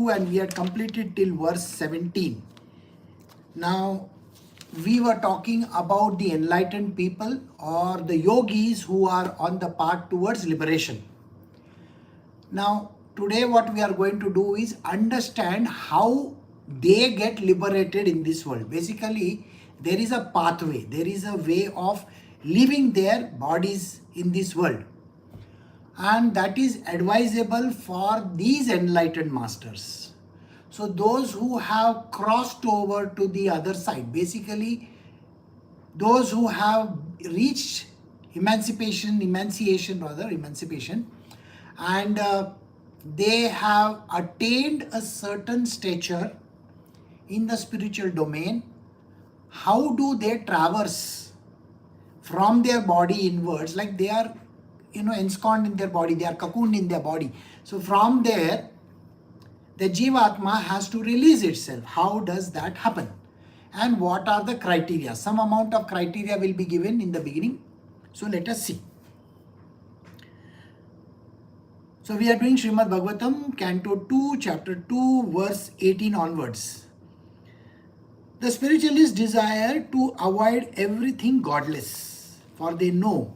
and we had completed till verse 17. Now, we were talking about the enlightened people or the yogis who are on the path towards liberation. Now, today what we are going to do is understand how they get liberated in this world. Basically, there is a pathway, there is a way of living their bodies in this world. And that is advisable for these enlightened masters. So those who have crossed over to the other side, basically those who have reached emancipation, and they have attained a certain stature in the spiritual domain. How do they traverse from their body inwards? Like they are, ensconced in their body, they are cocooned in their body. So from there, the Jivatma has to release itself. How does that happen? And what are the criteria? Some amount of criteria will be given in the beginning. So let us see. So we are doing Srimad Bhagavatam, Canto 2, Chapter 2, verse 18 onwards. The spiritualists desire to avoid everything godless, for they know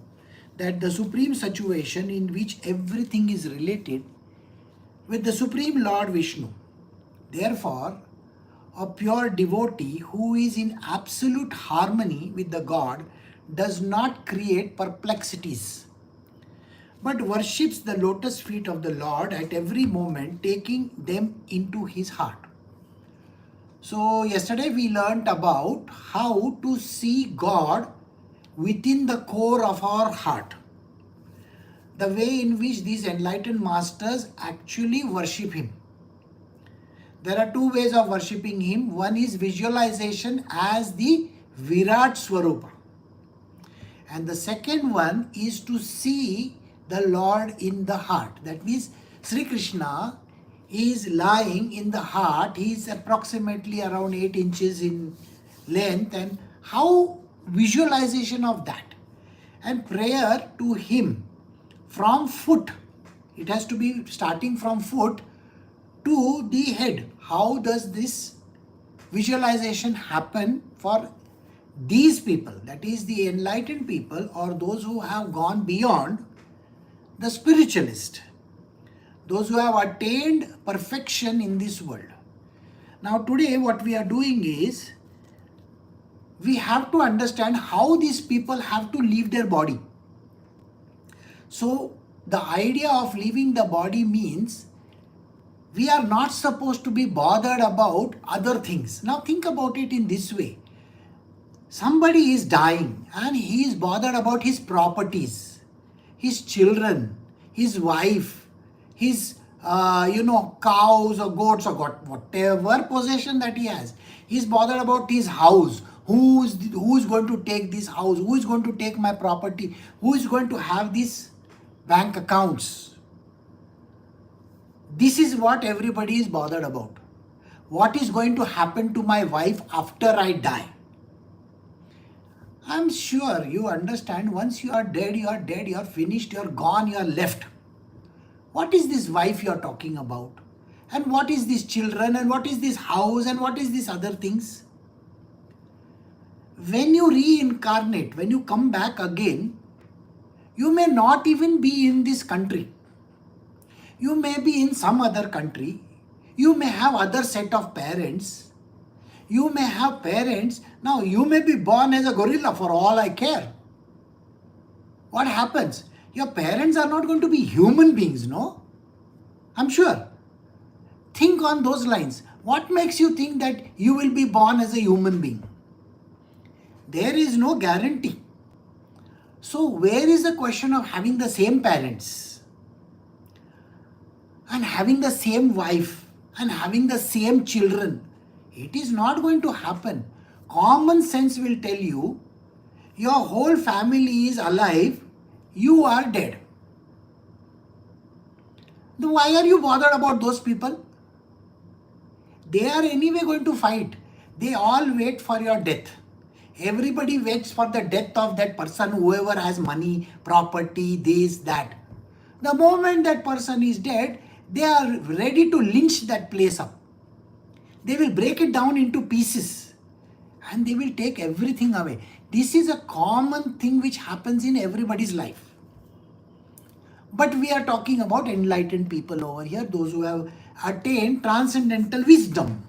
that the supreme situation in which everything is related with the Supreme Lord Vishnu. Therefore, a pure devotee who is in absolute harmony with the God does not create perplexities, but worships the lotus feet of the Lord at every moment, taking them into his heart. So yesterday we learnt about how to see God within the core of our heart. The way in which these enlightened masters actually worship him. There are two ways of worshipping him. One is visualization as the Virat Swarupa. And the second one is to see the Lord in the heart. That means Sri Krishna is lying in the heart. He is approximately around 8 inches in length. And how visualization of that? And prayer to him from foot. It has to be starting from foot to the head. How does this visualization happen for these people? That is the enlightened people or those who have gone beyond the spiritualist. Those who have attained perfection in this world. Now today what we are doing is we have to understand how these people have to leave their body. So the idea of leaving the body means we are not supposed to be bothered about other things. Now think about it in this way. Somebody is dying and he is bothered about his properties, his children, his wife, his cows or goats or whatever possession that he has. He is bothered about his house. Who is going to take this house? Who is going to take my property? Who is going to have these bank accounts? This is what everybody is bothered about. What is going to happen to my wife after I die? I'm sure you understand, once you are dead, you are finished, you are gone, you are left. What is this wife you are talking about? And what is these children? And what is this house? And what is these other things? When you reincarnate, when you come back again, you may not even be in this country. You may be in some other country. You may have other set of parents. You may have parents. Now you may be born as a gorilla for all I care. What happens? Your parents are not going to be human beings, no? I'm sure. Think on those lines. What makes you think that you will be born as a human being? There is no guarantee. So where is the question of having the same parents and having the same wife and having the same children? It is not going to happen. Common sense will tell you your whole family is alive, you are dead. Then why are you bothered about those people? They are anyway going to fight. They all wait for your death. Everybody waits for the death of that person, whoever has money, property, this, that. The moment that person is dead, they are ready to lynch that place up. They will break it down into pieces and they will take everything away. This is a common thing which happens in everybody's life. But we are talking about enlightened people over here, those who have attained transcendental wisdom.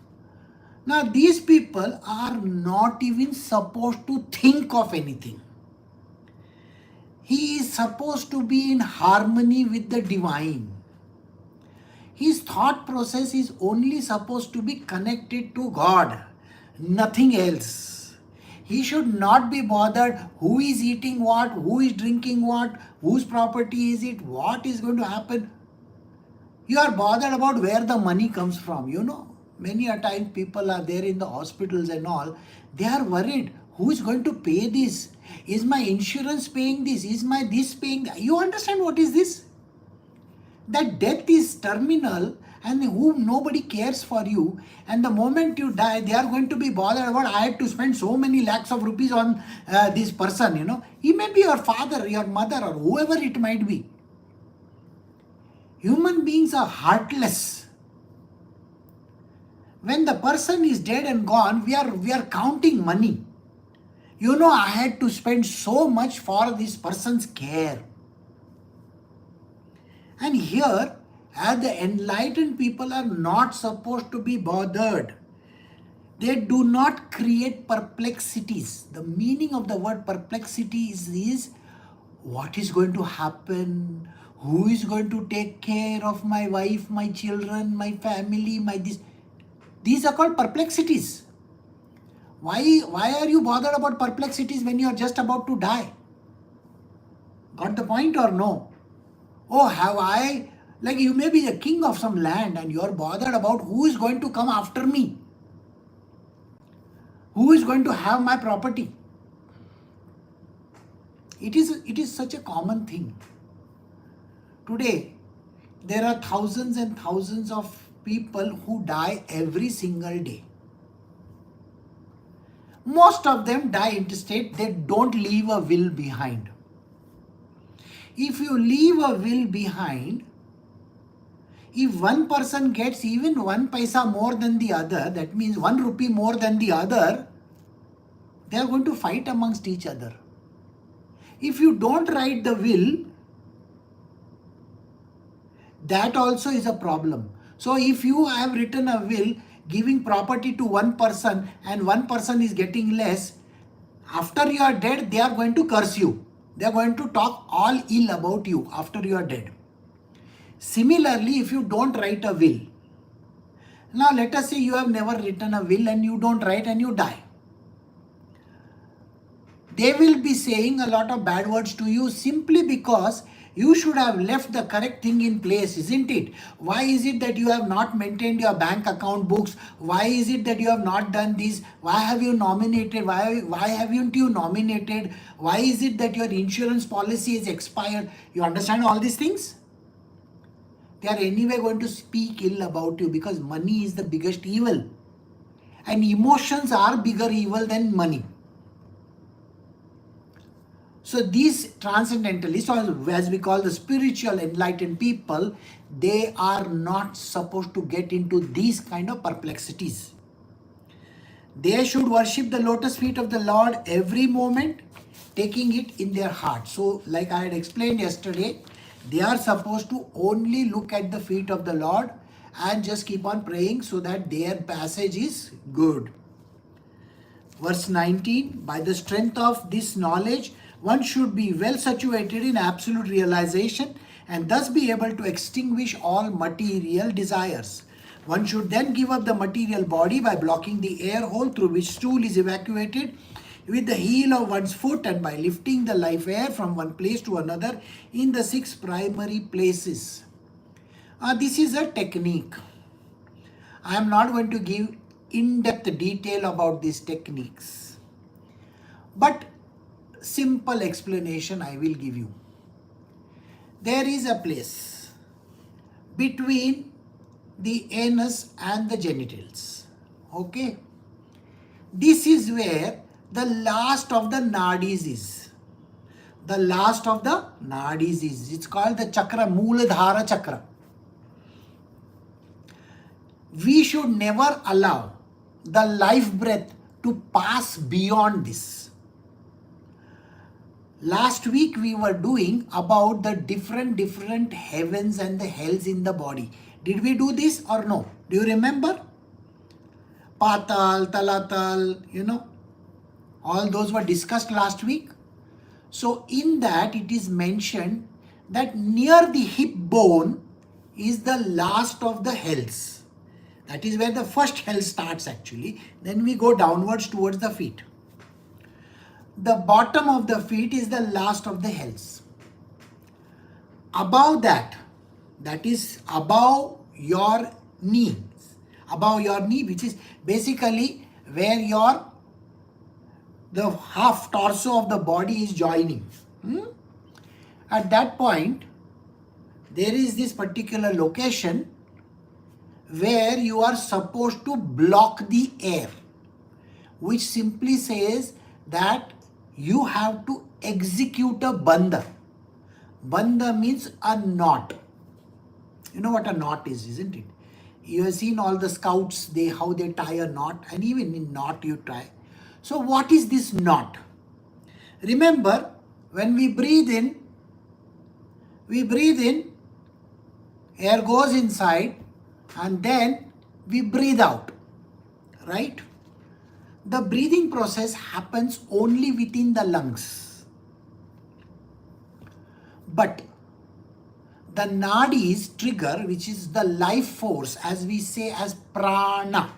Now, these people are not even supposed to think of anything. He is supposed to be in harmony with the divine. His thought process is only supposed to be connected to God, nothing else. He should not be bothered who is eating what, who is drinking what, whose property is it, what is going to happen. You are bothered about where the money comes from, Many a time people are there in the hospitals and all. They are worried. Who is going to pay this? Is my insurance paying this? Is my this paying that? You understand what is this? That death is terminal and whom nobody cares for you. And the moment you die, they are going to be bothered about, I had to spend so many lakhs of rupees on this person, He may be your father, your mother, or whoever it might be. Human beings are heartless. When the person is dead and gone, we are counting money. I had to spend so much for this person's care. And here, as the enlightened people are not supposed to be bothered. They do not create perplexities. The meaning of the word perplexity is what is going to happen? Who is going to take care of my wife, my children, my family, my this? These are called perplexities. Why are you bothered about perplexities when you are just about to die? Got the point or no? Oh, have I? Like you may be the king of some land and you are bothered about who is going to come after me. Who is going to have my property? It is such a common thing. Today, there are thousands and thousands of people who die every single day. Most of them die intestate. They don't leave a will behind. If you leave a will behind, if one person gets even 1 paisa more than the other, that means 1 rupee more than the other, they are going to fight amongst each other. If you don't write the will, that also is a problem. So if you have written a will giving property to one person and one person is getting less, after you are dead, they are going to curse you. They are going to talk all ill about you after you are dead. Similarly, if you don't write a will, now let us say you have never written a will and you don't write and you die. They will be saying a lot of bad words to you simply because you should have left the correct thing in place, isn't it? Why is it that you have not maintained your bank account books? Why is it that you have not done this? Why have you nominated? Why haven't you nominated? Why is it that your insurance policy is expired? You understand all these things? They are anyway going to speak ill about you because money is the biggest evil. And emotions are bigger evil than money. So these transcendentalists, or as we call the spiritual enlightened people, they are not supposed to get into these kind of perplexities. They should worship the lotus feet of the Lord every moment, taking it in their heart. So like I had explained yesterday, they are supposed to only look at the feet of the Lord and just keep on praying so that their passage is good. Verse 19, by the strength of this knowledge, one should be well situated in absolute realization and thus be able to extinguish all material desires. One should then give up the material body by blocking the air hole through which stool is evacuated with the heel of one's foot and by lifting the life air from one place to another in the 6 primary places. This is a technique. I am not going to give in-depth detail about these techniques, but simple explanation I will give you. There is a place between the anus and the genitals. Okay? This is where the last of the nadis is. The last of the nadis is. It's called the chakra, Mooladhara chakra. we should never allow the life breath to pass beyond this. Last week we were doing about the different heavens and the hells in the body. Did we do this or no? Do you remember? Patal, Talatal, all those were discussed last week. So in that it is mentioned that near the hip bone is the last of the hells. That is where the first hell starts actually. Then we go downwards towards the feet. The bottom of the feet is the last of the hells. Above that is above your knee. Above your knee, which is basically where the half torso of the body is joining. At that point, there is this particular location where you are supposed to block the air, which simply says that you have to execute a bandha. Bandha means a knot. You know what a knot is, isn't it? You have seen all the scouts, how they tie a knot, and even in knot you tie. So what is this knot? Remember, when we breathe in, air goes inside, and then we breathe out, right? The breathing process happens only within the lungs. But the nadis trigger, which is the life force, as we say as prana,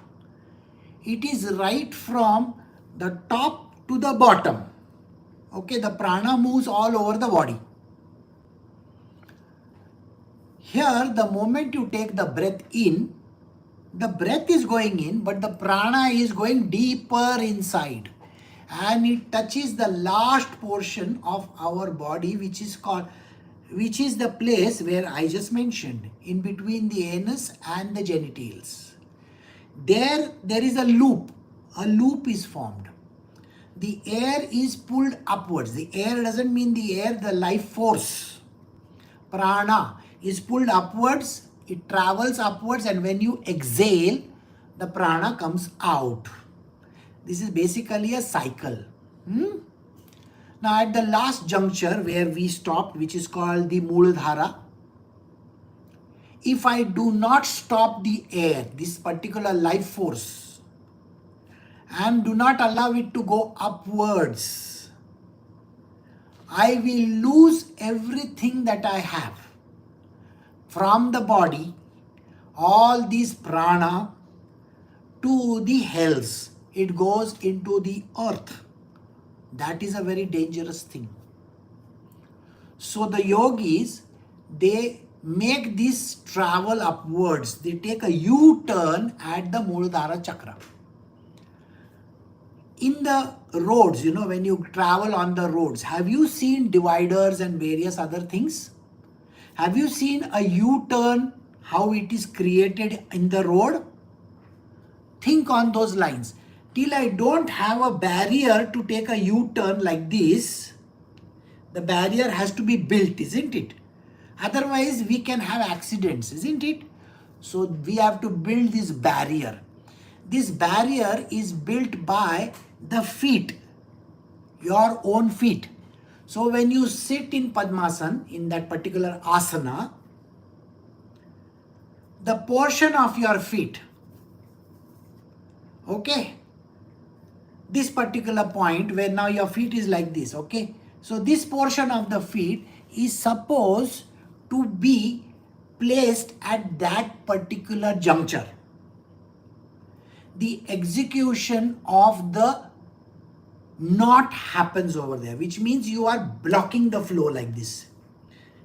it is right from the top to the bottom. Okay, the prana moves all over the body. Here, the moment you take the breath in, the breath is going in, but the prana is going deeper inside. And it touches the last portion of our body, which is the place where I just mentioned, in between the anus and the genitals. There is a loop. A loop is formed. The air is pulled upwards. The air doesn't mean the air, the life force. Prana is pulled upwards, it travels upwards, and when you exhale, the prana comes out. This is basically a cycle. Now at the last juncture where we stopped, which is called the Mooladhara, if I do not stop the air, this particular life force, and do not allow it to go upwards, I will lose everything that I have. From the body, all these prana to the hells, it goes into the earth. That is a very dangerous thing. So the yogis, they make this travel upwards. They take a U-turn at the Mooladhara chakra. In the roads, when you travel on the roads, have you seen dividers and various other things? Have you seen a U-turn, how it is created in the road? Think on those lines. Till I don't have a barrier to take a U-turn like this, the barrier has to be built, isn't it? Otherwise, we can have accidents, isn't it? So we have to build this barrier. This barrier is built by the feet, your own feet. So when you sit in Padmasana, in that particular asana, the portion of your feet, okay, this particular point where now your feet is like this, okay. So this portion of the feet is supposed to be placed at that particular juncture. The execution of the knot happens over there, which means you are blocking the flow like this.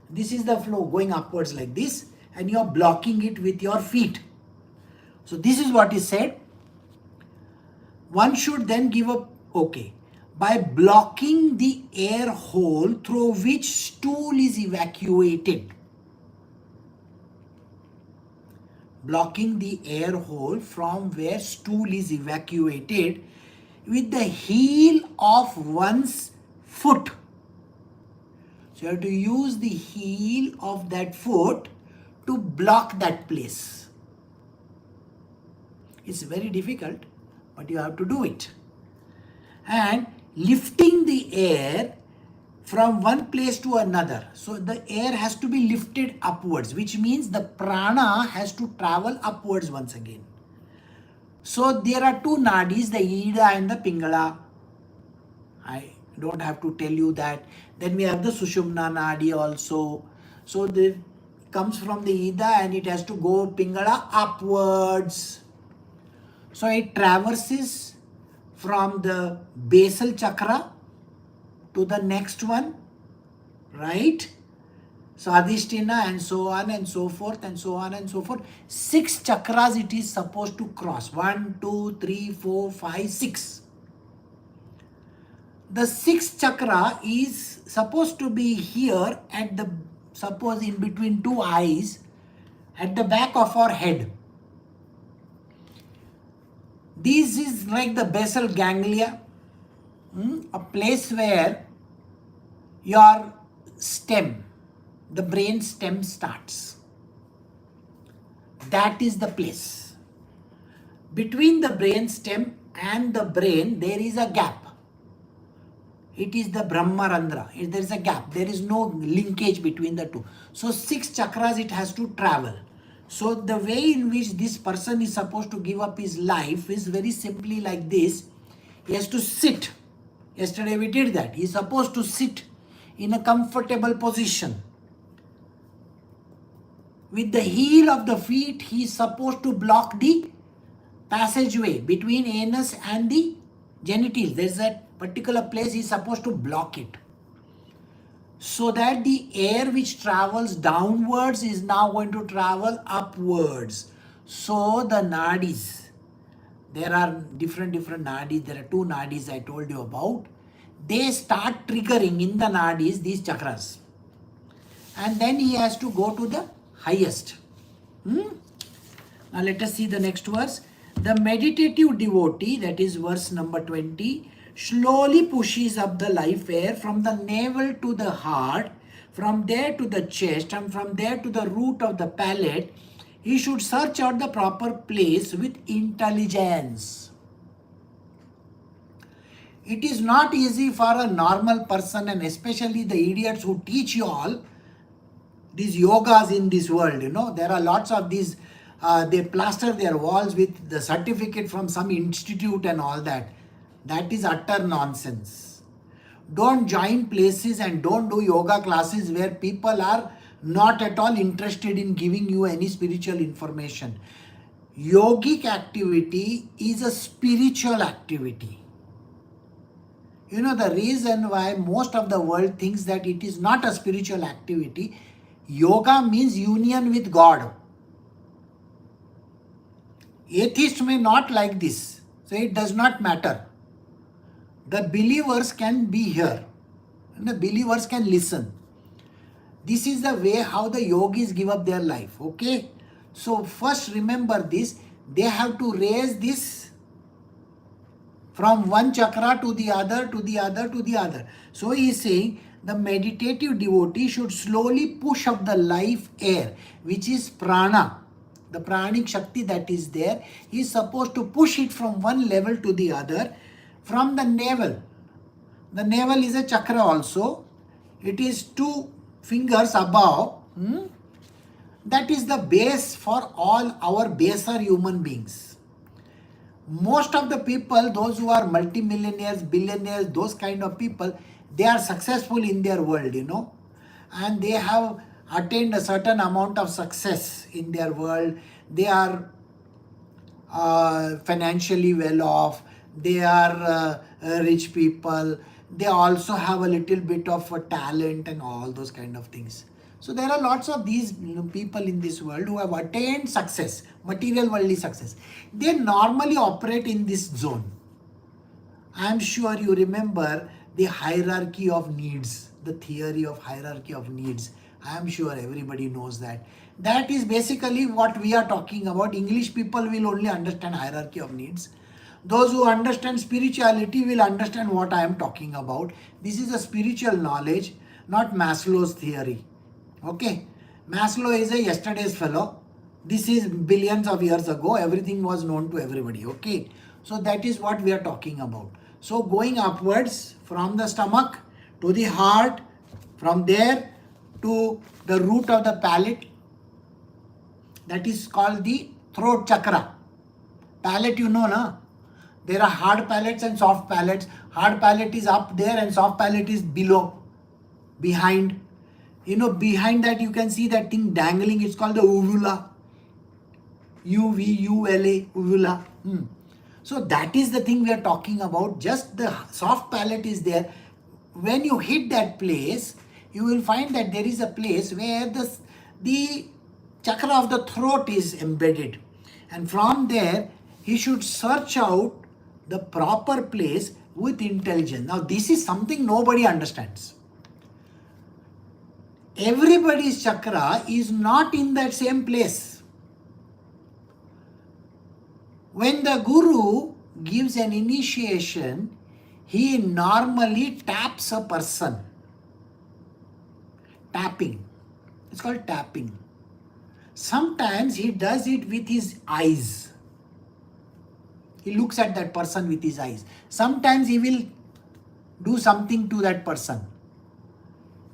This is the flow going upwards like this, and you are blocking it with your feet. So this is what is said. One should then give up, okay, by blocking the air hole through which stool is evacuated. Blocking the air hole from where stool is evacuated with the heel of one's foot. So you have to use the heel of that foot to block that place. It's very difficult, but you have to do it. And lifting the air from one place to another. So the air has to be lifted upwards, which means the prana has to travel upwards once again. So there are two nadis, the Ida and the Pingala. I don't have to tell you that. Then we have the Sushumna Nadi also. So it comes from the Ida and it has to go Pingala upwards. So it traverses from the basal chakra to the next one, right? So Adhishthana and so on and so forth and so on and so forth. 6 chakras it is supposed to cross. 1, 2, 3, 4, 5, 6. The 6th chakra is supposed to be here at the, suppose in between 2 eyes, at the back of our head. This is like the basal ganglia, a place where your stem, the brain stem starts. That is the place. Between the brain stem and the brain, there is a gap. It is the Brahmarandra. There is a gap. There is no linkage between the two. So 6 chakras it has to travel. So the way in which this person is supposed to give up his life is very simply like this. He has to sit. Yesterday we did that. He is supposed to sit in a comfortable position. With the heel of the feet, he is supposed to block the passageway between anus and the genitals. There is a particular place he is supposed to block it. So that the air which travels downwards is now going to travel upwards. So the nadis, there are different nadis. There are 2 nadis I told you about. They start triggering in the nadis these chakras. And then he has to go to the highest. Now let us see the next verse. The meditative devotee, that is verse number 20, slowly pushes up the life air from the navel to the heart, from there to the chest, and from there to the root of the palate. He should search out the proper place with intelligence. It is not easy for a normal person, and especially the idiots who teach you all these yogas in this world. There are lots of these, they plaster their walls with the certificate from some institute and all that. That is utter nonsense. Don't join places and don't do yoga classes where people are not at all interested in giving you any spiritual information. Yogic activity is a spiritual activity. The reason why most of the world thinks that it is not a spiritual activity, yoga means union with God. Atheists may not like this, so it does not matter. The believers can be here, and the believers can listen. This is the way how the yogis give up their life, okay? So first remember this, they have to raise this from one chakra to the other, to the other, to the other. So he is saying the meditative devotee should slowly push up the life air, which is prana, the pranic shakti that is there. He is supposed to push it from one level to the other, from the navel. The navel is a chakra also. It is 2 fingers above. That is the base for all our baser human beings. Most of the people, those who are multimillionaires, billionaires, those kind of people, they are successful in their world, and they have attained a certain amount of success in their world. They are financially well off. They are rich people. They also have a little bit of a talent and all those kind of things. So there are lots of these people in this world who have attained success, material worldly success. They normally operate in this zone. I am sure you remember the hierarchy of needs, the theory of hierarchy of needs. I am sure everybody knows that. That is basically what we are talking about. English people will only understand hierarchy of needs. Those who understand spirituality will understand what I am talking about. This is a spiritual knowledge, not Maslow's theory. Okay, Maslow is a yesterday's fellow. This is billions of years ago. Everything was known to everybody. Okay. So that is what we are talking about. So going upwards from the stomach to the heart, from there to the root of the palate, that is called the throat chakra. Palate, you know, na? There are hard palates and soft palates. Hard palate is up there and soft palate is below, behind. You know, behind that you can see that thing dangling. It's called the uvula. UVULA, uvula. So that is the thing we are talking about. Just the soft palate is there. When you hit that place, you will find that there is a place where the chakra of the throat is embedded. And from there, he should search out the proper place with intelligence. Now, this is something nobody understands. Everybody's chakra is not in that same place. When the Guru gives an initiation, he normally taps a person. Tapping. It's called tapping. Sometimes he does it with his eyes. He looks at that person with his eyes. Sometimes he will do something to that person.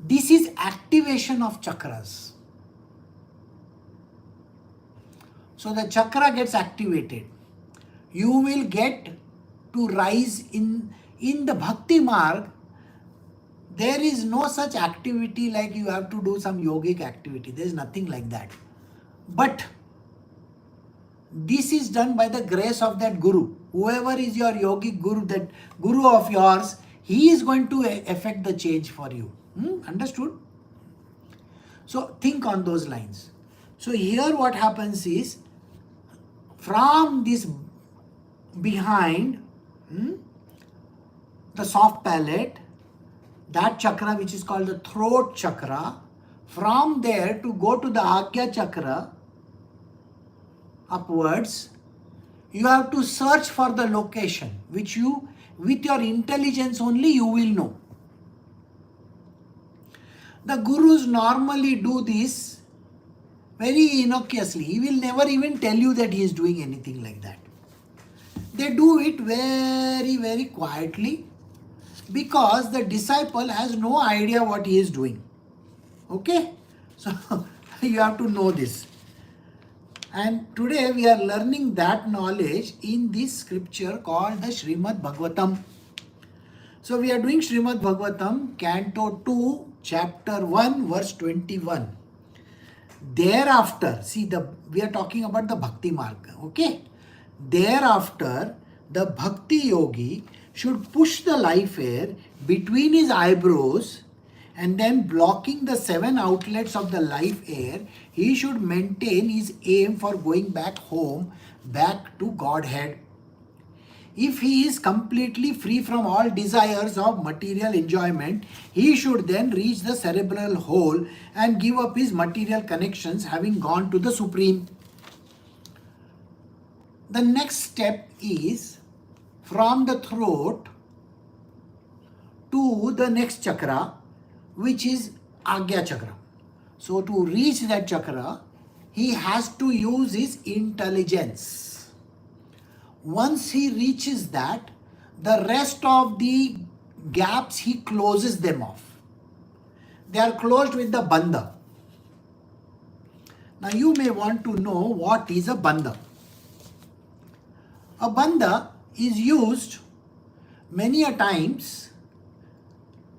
This is activation of chakras. So the chakra gets activated. You will get to rise in the bhakti marg. There is no such activity like you have to do some yogic activity. There is nothing like that. But this is done by the grace of that Guru. Whoever is your yogic Guru, that Guru of yours, he is going to effect the change for you. Understood? So think on those lines. So here what happens is, from this behind the soft palate, that chakra which is called the throat chakra, from there to go to the Agya chakra, upwards, you have to search for the location, which you, with your intelligence only, you will know. The Gurus normally do this very innocuously. He will never even tell you that he is doing anything like that. They do it very, very quietly, because the disciple has no idea what he is doing. Okay? So you have to know this. And today we are learning that knowledge in this scripture called the Srimad Bhagavatam. So we are doing Srimad Bhagavatam, Canto 2, Chapter 1, verse 21. Thereafter, see, we are talking about the Bhakti Marga, okay? Thereafter, the Bhakti Yogi should push the life air between his eyebrows, and then blocking the 7 outlets of the life air, he should maintain his aim for going back home, back to Godhead. If he is completely free from all desires of material enjoyment, he should then reach the cerebral hole and give up his material connections, having gone to the Supreme. The next step is from the throat to the next chakra, which is Agya chakra. So to reach that chakra, he has to use his intelligence. Once he reaches that, the rest of the gaps, he closes them off. They are closed with the bandha. Now you may want to know what is a bandha. A bandha is used many a times.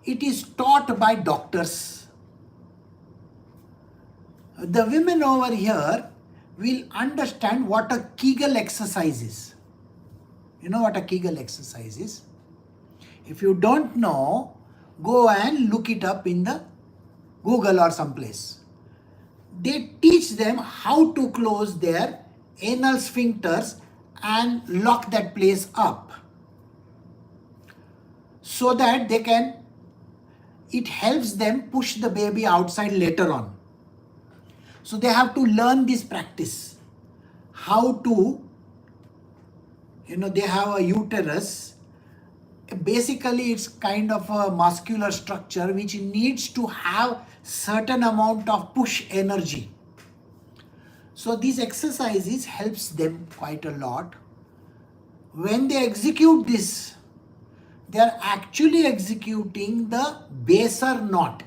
It is taught by doctors. The women over here will understand what a Kegel exercise is. You know what a Kegel exercise is? If you don't know, go and look it up in the Google or someplace. They teach them how to close their anal sphincters and lock that place up, so that they can, it helps them push the baby outside later on. So they have to learn this practice. How to, they have a uterus. Basically, it's kind of a muscular structure which needs to have certain amount of push energy. So these exercises helps them quite a lot. When they execute this, they are actually executing the baser knot.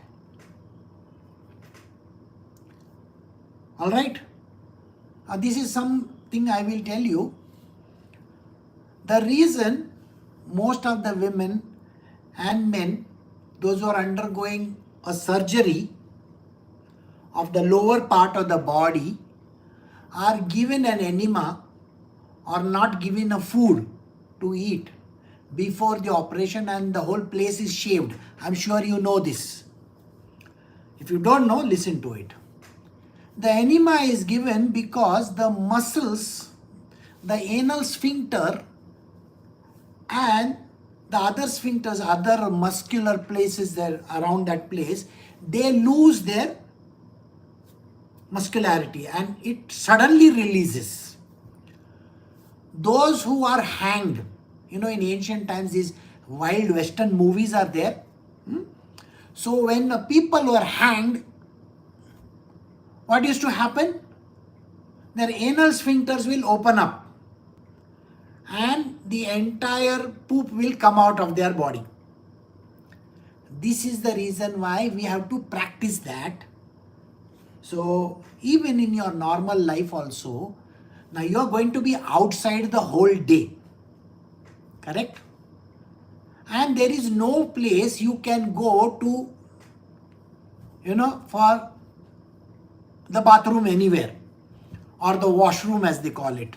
Alright? This is something I will tell you. The reason most of the women and men, those who are undergoing a surgery of the lower part of the body, are given an enema or not given a food to eat before the operation and the whole place is shaved. I'm sure you know this. If you don't know, listen to it. The enema is given because the muscles, the anal sphincter and the other sphincters, other muscular places there around that place, they lose their muscularity and it suddenly releases. Those who are hanged, in ancient times these wild western movies are there. So when people were hanged, what used to happen? Their anal sphincters will open up and the entire poop will come out of their body. This is the reason why we have to practice that. So even in your normal life also, now you are going to be outside the whole day. Correct? And there is no place you can go to, for the bathroom anywhere or the washroom as they call it.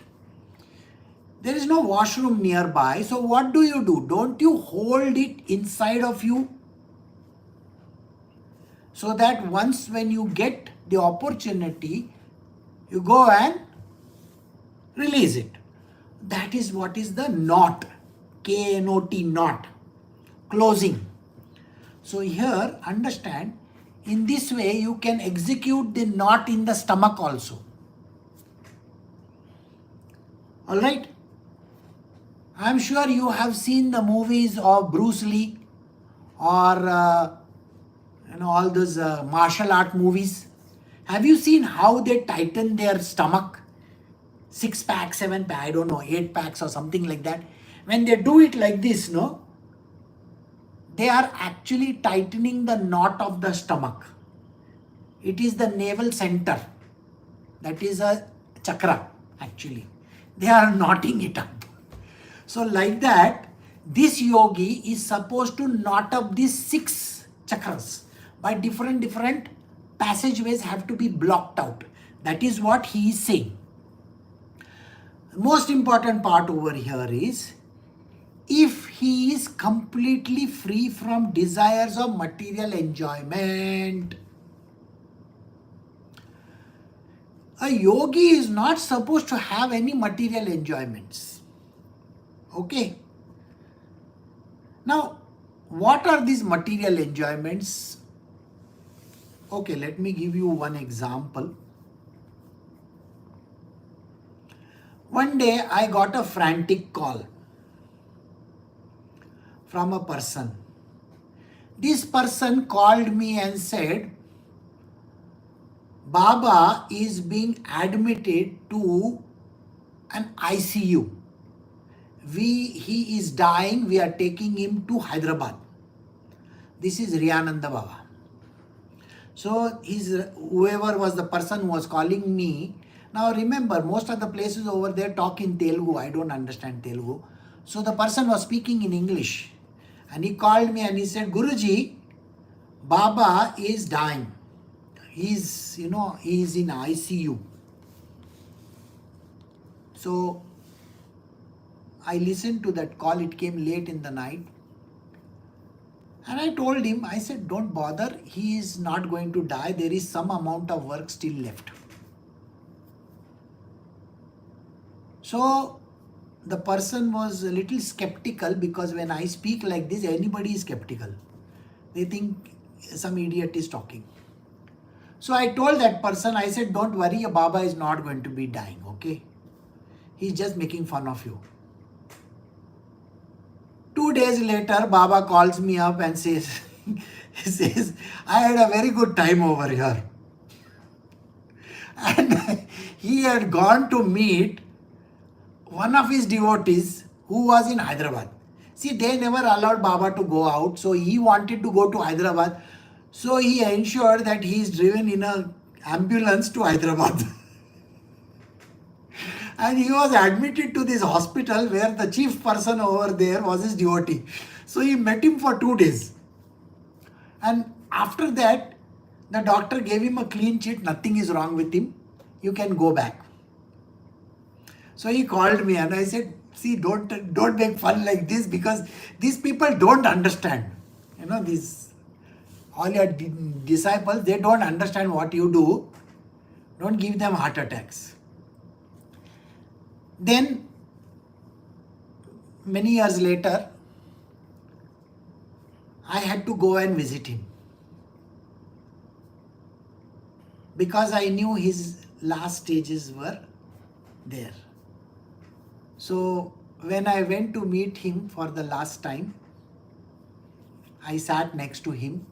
There is no washroom nearby. So what do? Don't you hold it inside of you? So that once when you get the opportunity, you go and release it. That is what is the knot. K-N-O-T, knot. Closing. So here, understand, in this way you can execute the knot in the stomach also. Alright? I am sure you have seen the movies of Bruce Lee or all those martial art movies. Have you seen how they tighten their stomach? 6-pack, 7-pack, I don't know, 8 packs or something like that. When they do it like this, they are actually tightening the knot of the stomach. It is the navel center. That is a chakra actually. They are knotting it up. So like that, this yogi is supposed to knot up these 6 chakras. By different passageways have to be blocked out. That is what he is saying. The most important part over here is, if he is completely free from desires of material enjoyment. A yogi is not supposed to have any material enjoyments. Okay. Now, what are these material enjoyments? Okay, let me give you one example. One day I got a frantic call from a person. This person called me and said, Baba is being admitted to an ICU. He is dying, we are taking him to Hyderabad. This is Riyananda Baba. So whoever was the person who was calling me, now remember, most of the places over there talk in Telugu. I don't understand Telugu. So the person was speaking in English. And he called me and he said, Guruji, Baba is dying. He is in ICU. So I listened to that call. It came late in the night. And I told him, I said, don't bother. He is not going to die. There is some amount of work still left. So the person was a little skeptical, because when I speak like this, anybody is skeptical. They think some idiot is talking. So I told that person, I said, don't worry, your Baba is not going to be dying, okay? He's just making fun of you. 2 days later, Baba calls me up and says, I had a very good time over here. And he had gone to meet one of his devotees who was in Hyderabad. See, they never allowed Baba to go out, so he wanted to go to Hyderabad. So he ensured that he is driven in a ambulance to Hyderabad. And he was admitted to this hospital where the chief person over there was his devotee. So he met him for 2 days. And after that, the doctor gave him a clean sheet, nothing is wrong with him, you can go back. So he called me and I said, see, don't make fun like this, because these people don't understand. These all your disciples, they don't understand what you do. Don't give them heart attacks. Then, many years later, I had to go and visit him, because I knew his last stages were there. So when I went to meet him for the last time, I sat next to him.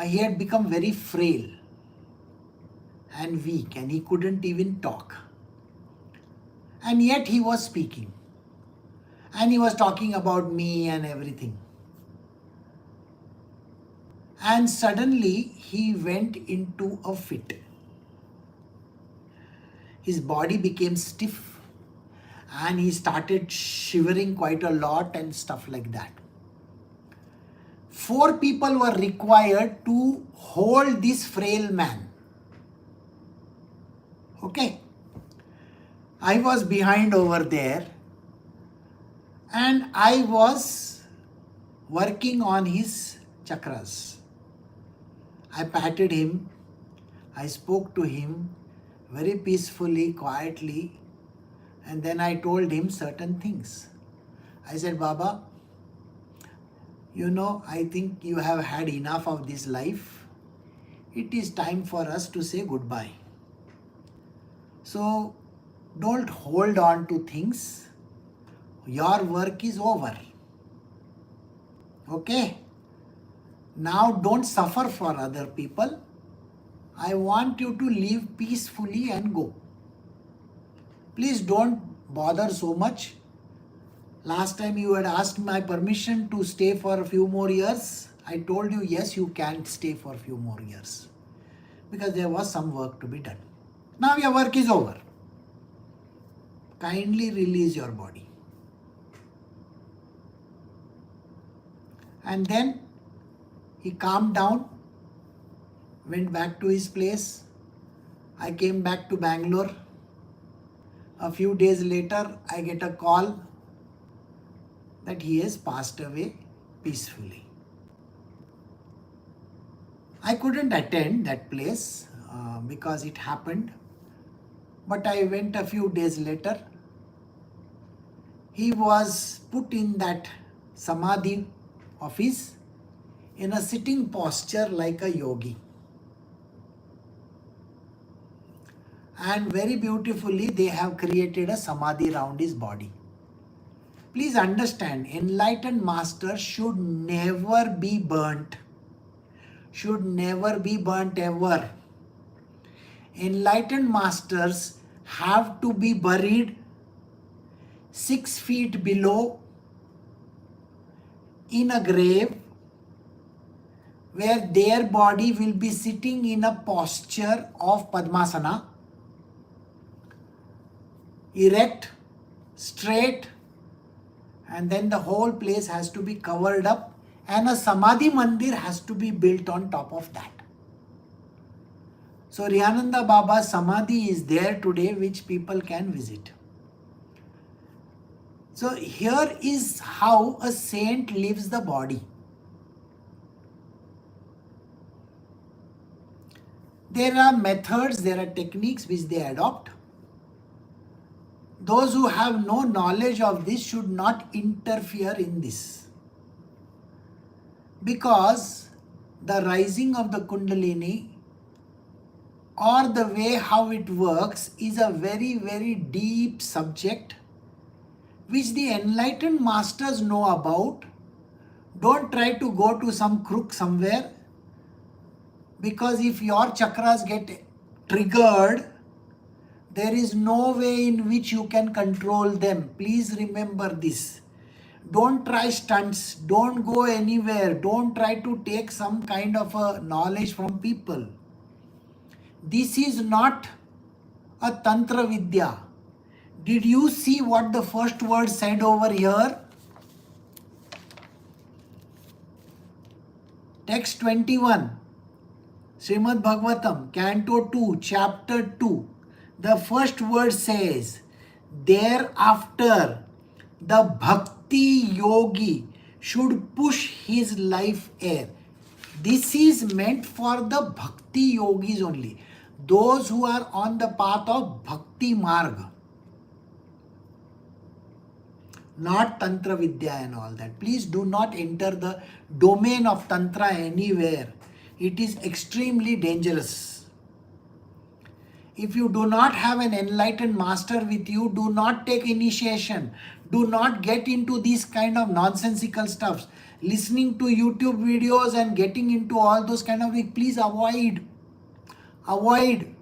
He had become very frail and weak, and he couldn't even talk. And yet he was speaking. And he was talking about me and everything. And suddenly he went into a fit. His body became stiff and he started shivering quite a lot and stuff like that. 4 people were required to hold this frail man. Okay. I was behind over there and I was working on his chakras. I patted him, I spoke to him very peacefully, quietly, and then I told him certain things. I said, Baba, I think you have had enough of this life. It is time for us to say goodbye. So, don't hold on to things. Your work is over. Okay? Now don't suffer for other people. I want you to live peacefully and go. Please don't bother so much. Last time you had asked my permission to stay for a few more years. I told you, yes, you can stay for a few more years, because there was some work to be done. Now your work is over. Kindly release your body. And then he calmed down, went back to his place. I came back to Bangalore. A few days later, I get a call that he has passed away peacefully. I couldn't attend that place because it happened. But I went a few days later. He was put in that samadhi of his in a sitting posture like a yogi. And very beautifully they have created a samadhi around his body. Please understand, enlightened masters should never be burnt. Should never be burnt ever. Enlightened masters have to be buried 6 feet below in a grave where their body will be sitting in a posture of Padmasana, erect, straight, and then the whole place has to be covered up and a Samadhi Mandir has to be built on top of that. So Rihananda Baba's Samadhi is there today, which people can visit. So here is how a saint lives the body. There are methods, there are techniques which they adopt. Those who have no knowledge of this should not interfere in this. Because the rising of the Kundalini or the way how it works is a very, very deep subject which the enlightened masters know about. Don't try to go to some crook somewhere, because if your chakras get triggered, There is no way in which you can control them. Please remember this. Don't try stunts. Don't go anywhere. Don't try to take some kind of a knowledge from people. This is not a Tantra Vidya. Did you see what the first word said over here? Text 21. Srimad Bhagavatam, Canto 2, Chapter 2. The first word says, thereafter the bhakti yogi should push his life air. This is meant for the bhakti yogis only. Those who are on the path of bhakti marga. Not Tantra Vidya and all that. Please do not enter the domain of Tantra anywhere. It is extremely dangerous. If you do not have an enlightened master with you, do not take initiation. Do not get into these kind of nonsensical stuffs. Listening to YouTube videos and getting into all those kind of things, please avoid. Avoid.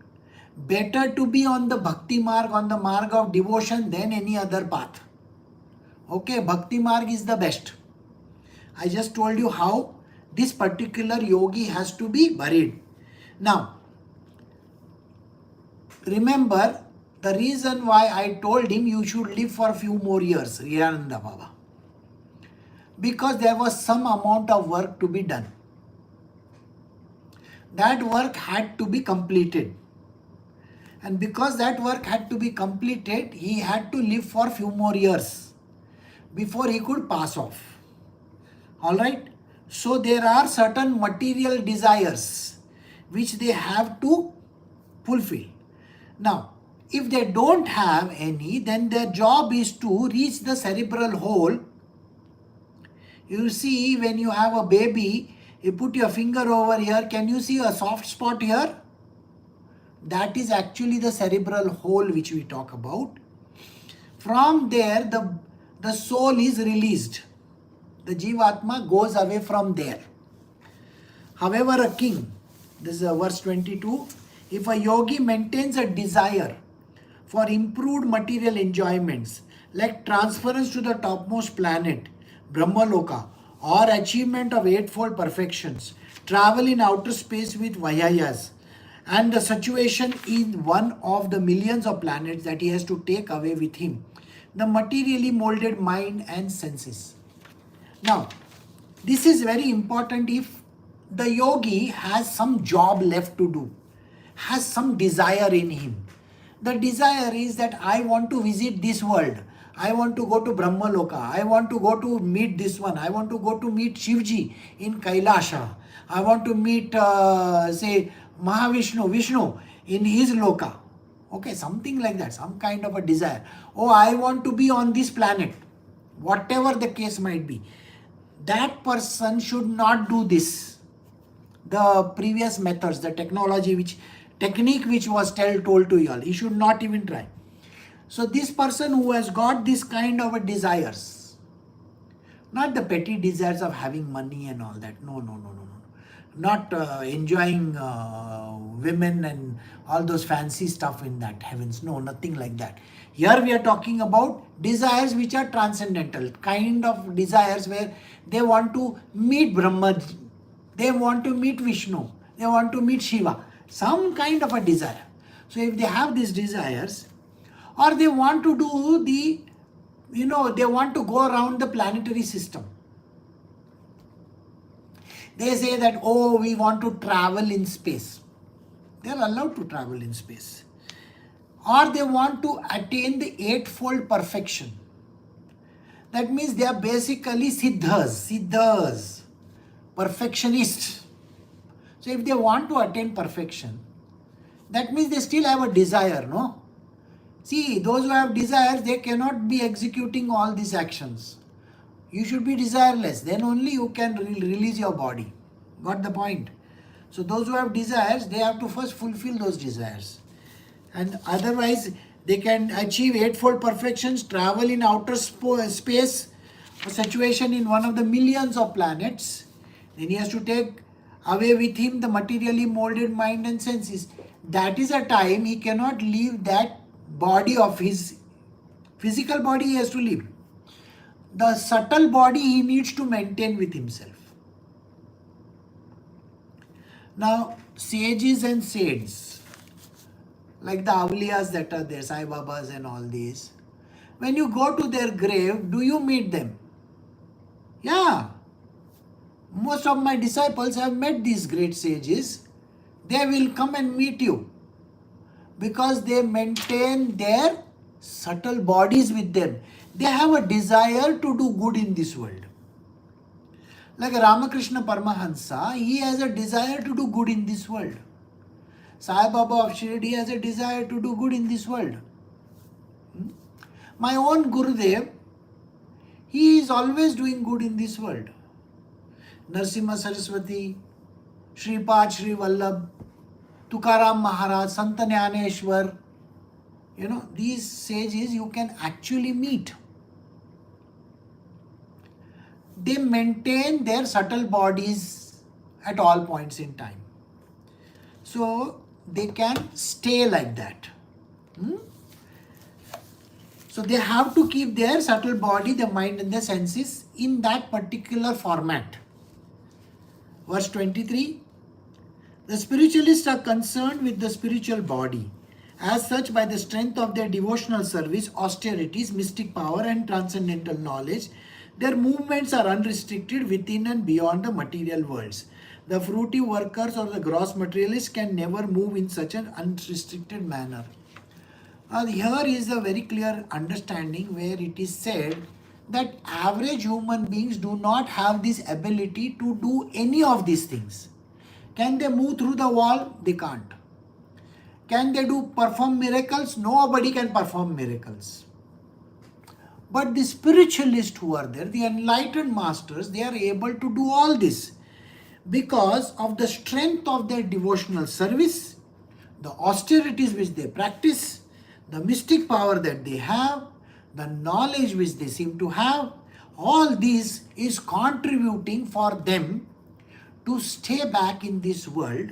Better to be on the bhakti marg, on the marg of devotion than any other path. Okay, bhakti marg is the best. I just told you how this particular yogi has to be buried. Now, remember the reason why I told him you should live for a few more years, Riyananda Baba. Because there was some amount of work to be done. That work had to be completed. And because that work had to be completed, he had to live for a few more years before he could pass off. Alright? So there are certain material desires which they have to fulfill. Now, if they don't have any, then their job is to reach the cerebral hole. You see, when you have a baby, you put your finger over here. Can you see a soft spot here? That is actually the cerebral hole which we talk about. From there, the soul is released. The Jivatma goes away from there. However, a king, this is verse 22, if a yogi maintains a desire for improved material enjoyments like transference to the topmost planet, Brahmaloka, or achievement of eightfold perfections, travel in outer space with Vayayas, and the situation in one of the millions of planets that he has to take away with him, the materially molded mind and senses. Now, this is very important if the yogi has some job left to do, has some desire in him. The desire is that I want to visit this world. I want to go to Brahmaloka. I want to go to meet this one. I want to go to meet Shivji in Kailasha. I want to meet, say, Vishnu in his loka. Okay, something like that, some kind of a desire. Oh, I want to be on this planet. Whatever the case might be. That person should not do this. The previous methods, the technique which was told to you all, he should not even try. So this person who has got this kind of a desires, not the petty desires of having money and all that, no. Not enjoying women and all those fancy stuff in that heavens, no, nothing like that. Here we are talking about desires which are transcendental, kind of desires where they want to meet Brahma, they want to meet Vishnu, they want to meet Shiva, some kind of a desire. So if they have these desires, or they want to do they want to go around the planetary system. They say that, oh, we want to travel in space. They are allowed to travel in space. Or they want to attain the eightfold perfection. That means they are basically siddhas, perfectionists. So if they want to attain perfection, that means they still have a desire, no? See, those who have desires, they cannot be executing all these actions. You should be desireless. Then only you can release your body. Got the point? So those who have desires, they have to first fulfill those desires. And otherwise, they can achieve eightfold perfections, travel in outer space, a situation in one of the millions of planets. Then he has to take away with him the materially molded mind and senses. That is a time he cannot leave that body of his physical body he has to live. The subtle body he needs to maintain with himself. Now, sages and saints, like the awliyas that are there, Sai Babas and all these, when you go to their grave, do you meet them? Yeah. Most of my disciples have met these great sages. They will come and meet you because they maintain their subtle bodies with them. They have a desire to do good in this world. Like Ramakrishna Paramahansa, he has a desire to do good in this world. Sai Baba of Shirdi has a desire to do good in this world. My own Gurudev, he is always doing good in this world. Narasimha Saraswati, Shripad Shri Vallabh, Tukaram Maharaj, Sant Jnaneshwar, these sages you can actually meet. They maintain their subtle bodies at all points in time. So they can stay like that. So they have to keep their subtle body, the mind and the senses in that particular format. Verse 23, the spiritualists are concerned with the spiritual body. As such, by the strength of their devotional service, austerities, mystic power and transcendental knowledge, their movements are unrestricted within and beyond the material worlds. The fruity workers or the gross materialists can never move in such an unrestricted manner. Here is a very clear understanding where it is said that average human beings do not have this ability to do any of these things. Can they move through the wall? They can't. Can they perform miracles? Nobody can perform miracles. But the spiritualists who are there, the enlightened masters, they are able to do all this because of the strength of their devotional service, the austerities which they practice, the mystic power that they have, the knowledge which they seem to have. All this is contributing for them to stay back in this world,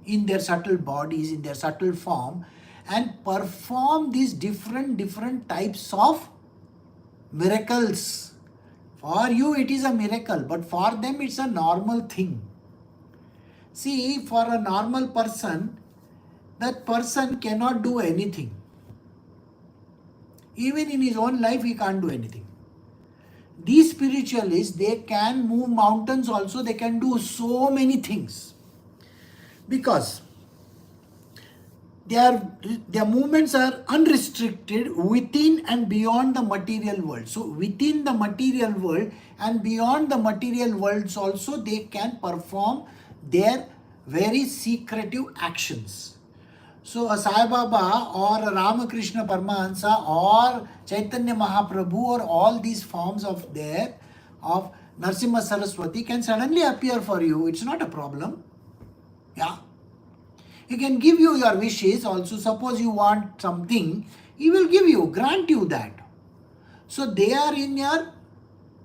in their subtle bodies, in their subtle form, and perform these different types of miracles. For you it is a miracle, but for them it's a normal thing. See, for a normal person, that person cannot do anything. Even in his own life, he can't do anything. These spiritualists, they can move mountains also, they can do so many things. Because their movements are unrestricted within and beyond the material world. So within the material world and beyond the material worlds also, they can perform their very secretive actions. So a Sai Baba or a Ramakrishna Paramahansa or Chaitanya Mahaprabhu or all these forms of Narasimha Saraswati can suddenly appear for you. It's not a problem. Yeah. He can give you your wishes also. Suppose you want something, he will give you, grant you that. So they are in your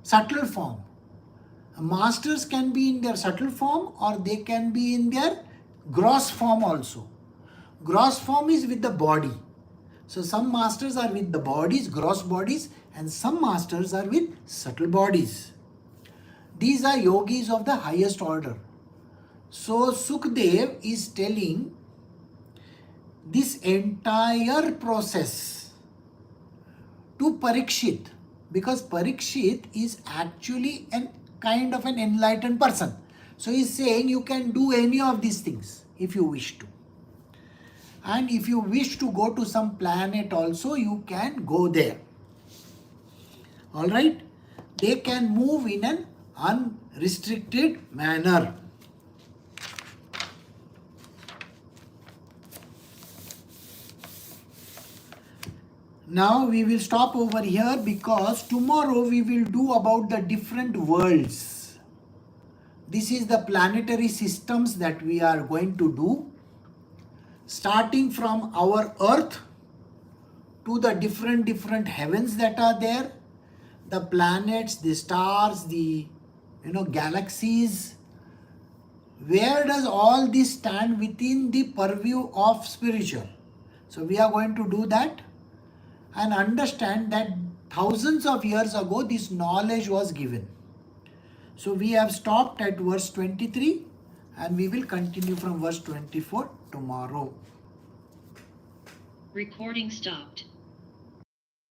subtle form. Masters can be in their subtle form or they can be in their gross form also. Gross form is with the body. So some masters are with the bodies, gross bodies, and some masters are with subtle bodies. These are yogis of the highest order. So Sukdev is telling this entire process to Parikshit, because Parikshit is actually an kind of an enlightened person. So he is saying you can do any of these things if you wish to. And if you wish to go to some planet also, you can go there. Alright? They can move in an unrestricted manner. Now we will stop over here because tomorrow we will do about the different worlds. This is the planetary systems that we are going to do. Starting from our earth to the different heavens that are there, the planets, the stars, the galaxies. Where does all this stand within the purview of spiritual? So we are going to do that and understand that thousands of years ago this knowledge was given. So we have stopped at verse 23 and we will continue from verse 24 tomorrow. Recording stopped.